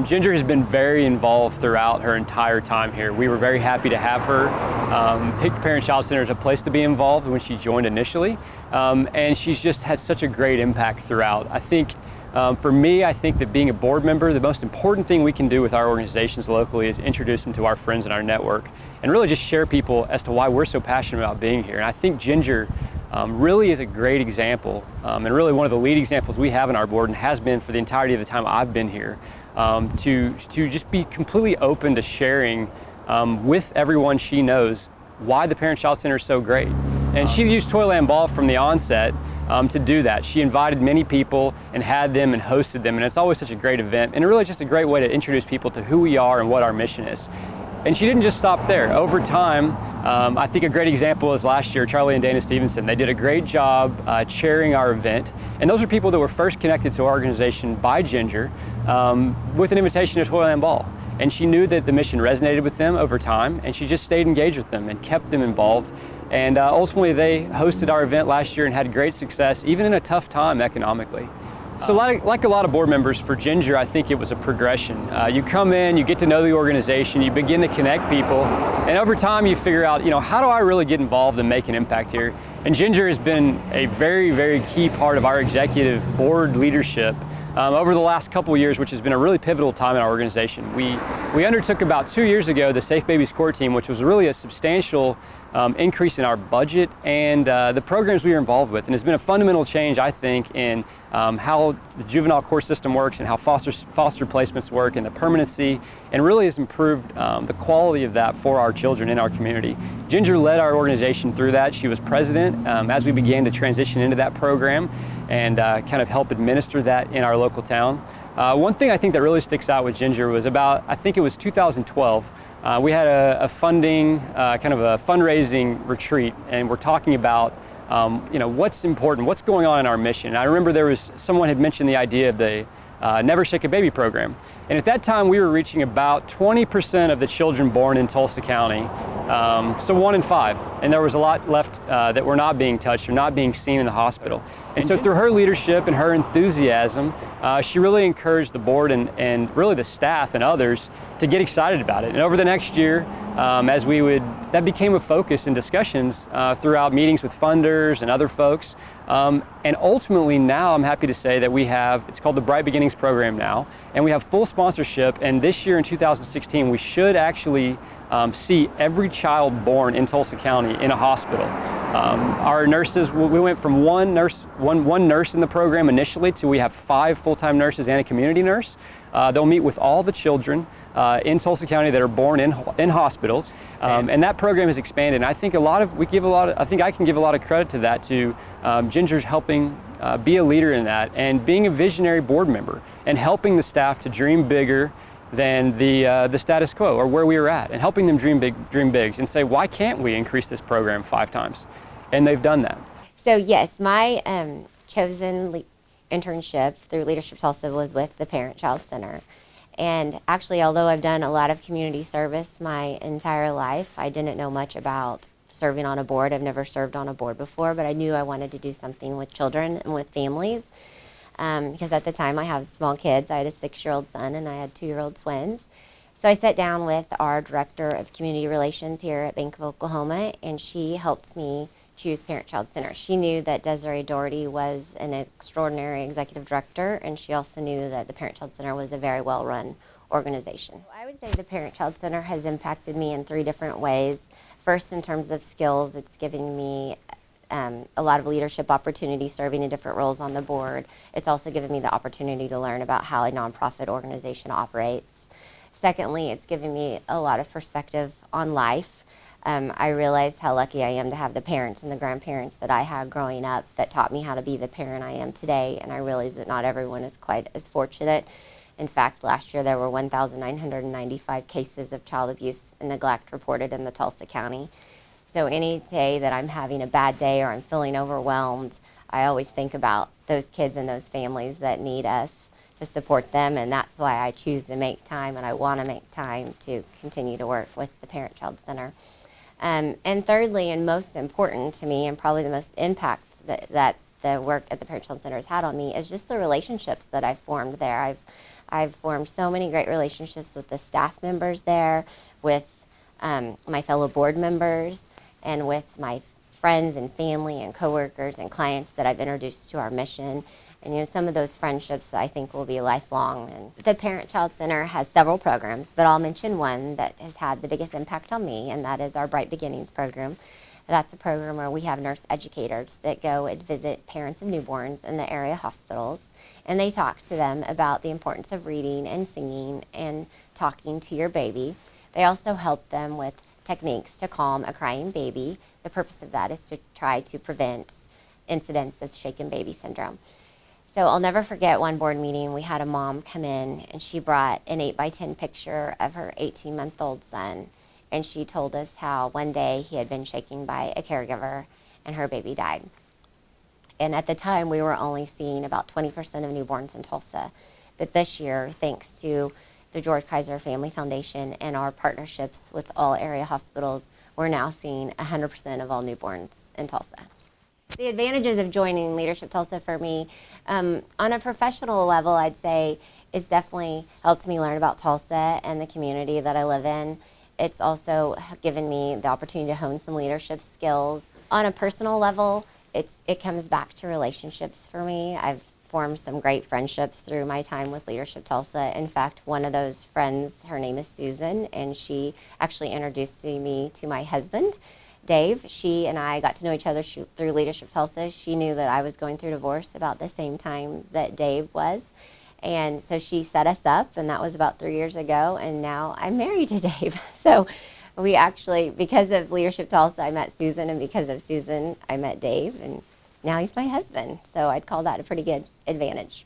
Ginger has been very involved throughout her entire time here. We were very happy to have her. Picked Parent-Child Center as a place to be involved when she joined initially, and she's just had such a great impact throughout. I think for me, I think that being a board member, the most important thing we can do with our organizations locally is introduce them to our friends in our network and really just share people as to why we're so passionate about being here. And I think Ginger really is a great example, and really one of the lead examples we have in our board and has been for the entirety of the time I've been here, to just be completely open to sharing with everyone she knows why the Parent-Child Center is so great. And she used Toyland Ball from the onset to do that. She invited many people and had them and hosted them, and it's always such a great event and really just a great way to introduce people to who we are and what our mission is. And she didn't just stop there. Over time, I think a great example is last year, Charlie and Dana Stevenson. They did a great job chairing our event. And those are people that were first connected to our organization by Ginger with an invitation to Toyland Ball. And she knew that the mission resonated with them over time, and she just stayed engaged with them and kept them involved. And ultimately, they hosted our event last year and had great success, even in a tough time economically. So like a lot of board members, for Ginger, I think it was a progression. You come in, you get to know the organization, you begin to connect people, and over time you figure out, how do I really get involved and make an impact here? And Ginger has been a very, very key part of our executive board leadership over the last couple of years, which has been a really pivotal time in our organization. We undertook about 2 years ago the Safe Babies Core Team, which was really a substantial increase in our budget and the programs we were involved with. And it's been a fundamental change, I think, in how the juvenile court system works and how foster placements work and the permanency, and really has improved the quality of that for our children in our community. Ginger led our organization through that. She was president as we began to transition into that program and kind of help administer that in our local town. One thing I think that really sticks out with Ginger was about, I think it was 2012, we had a funding, kind of a fundraising retreat, and we're talking about what's important, what's going on in our mission. And I remember someone had mentioned the idea of the Never Shake a Baby program. And at that time we were reaching about 20% of the children born in Tulsa County, so 1 in 5. And there was a lot left that were not being touched or not being seen in the hospital. And so through her leadership and her enthusiasm, she really encouraged the board and really the staff and others to get excited about it. And over the next year, that became a focus in discussions throughout meetings with funders and other folks. And ultimately now I'm happy to say that it's called the Bright Beginnings program now, and we have full sponsorship. And this year in 2016, we should actually see every child born in Tulsa County in a hospital. Our nurses, we went from one nurse in the program initially to we have 5 full-time nurses and a community nurse. They'll meet with all the children in Tulsa County that are born in hospitals, and that program has expanded. And I think I think I can give a lot of credit to that, to Ginger's helping be a leader in that and being a visionary board member and helping the staff to dream bigger than the status quo or where we were at, and helping them dream big and say, why can't we increase this program 5 times? And they've done that. So yes, my chosen internship through Leadership Tulsa was with the Parent-Child Center. And actually, although I've done a lot of community service my entire life, I didn't know much about serving on a board. I've never served on a board before, but I knew I wanted to do something with children and with families. Because at the time I have small kids. I had a 6-year-old son and I had 2-year-old twins. So I sat down with our Director of Community Relations here at Bank of Oklahoma, and she helped me choose Parent-Child Center. She knew that Desiree Doherty was an extraordinary executive director, and she also knew that the Parent-Child Center was a very well-run organization. I would say the Parent-Child Center has impacted me in 3 different ways. First, in terms of skills, it's giving me a lot of leadership opportunities serving in different roles on the board. It's also given me the opportunity to learn about how a nonprofit organization operates. Secondly, it's given me a lot of perspective on life. I realize how lucky I am to have the parents and the grandparents that I had growing up that taught me how to be the parent I am today, and I realize that not everyone is quite as fortunate. In fact, last year there were 1,995 cases of child abuse and neglect reported in the Tulsa County. So any day that I'm having a bad day or I'm feeling overwhelmed, I always think about those kids and those families that need us to support them, and that's why I choose to make time, and I want to make time to continue to work with the Parent-Child Center. And thirdly, and most important to me, and probably the most impact that the work at the Parent-Child Center has had on me, is just the relationships that I've formed there. I've formed so many great relationships with the staff members there, with my fellow board members, and with my friends and family and coworkers and clients that I've introduced to our mission. And some of those friendships I think will be lifelong. And the Parent-Child Center has several programs, but I'll mention one that has had the biggest impact on me, and that is our Bright Beginnings program. That's a program where we have nurse educators that go and visit parents of newborns in the area hospitals, and they talk to them about the importance of reading and singing and talking to your baby. They also help them with techniques to calm a crying baby. The purpose of that is to try to prevent incidents of shaken baby syndrome. So I'll never forget one board meeting, we had a mom come in and she brought an 8x10 picture of her 18-month-old son. And she told us how one day he had been shaken by a caregiver and her baby died. And at the time, we were only seeing about 20% of newborns in Tulsa. But this year, thanks to the George Kaiser Family Foundation and our partnerships with all area hospitals, we're now seeing 100% of all newborns in Tulsa. The advantages of joining Leadership Tulsa for me, on a professional level, I'd say it's definitely helped me learn about Tulsa and the community that I live in. It's also given me the opportunity to hone some leadership skills. On a personal level, it comes back to relationships for me. I've formed some great friendships through my time with Leadership Tulsa. In fact, one of those friends, her name is Susan, and she actually introduced me to my husband, Dave. She and I got to know each other through Leadership Tulsa. She knew that I was going through divorce about the same time that Dave was. And so she set us up, and that was about 3 years ago, and now I'm married to Dave. So we actually, because of Leadership Tulsa, I met Susan, and because of Susan, I met Dave, and now he's my husband. So I'd call that a pretty good advantage.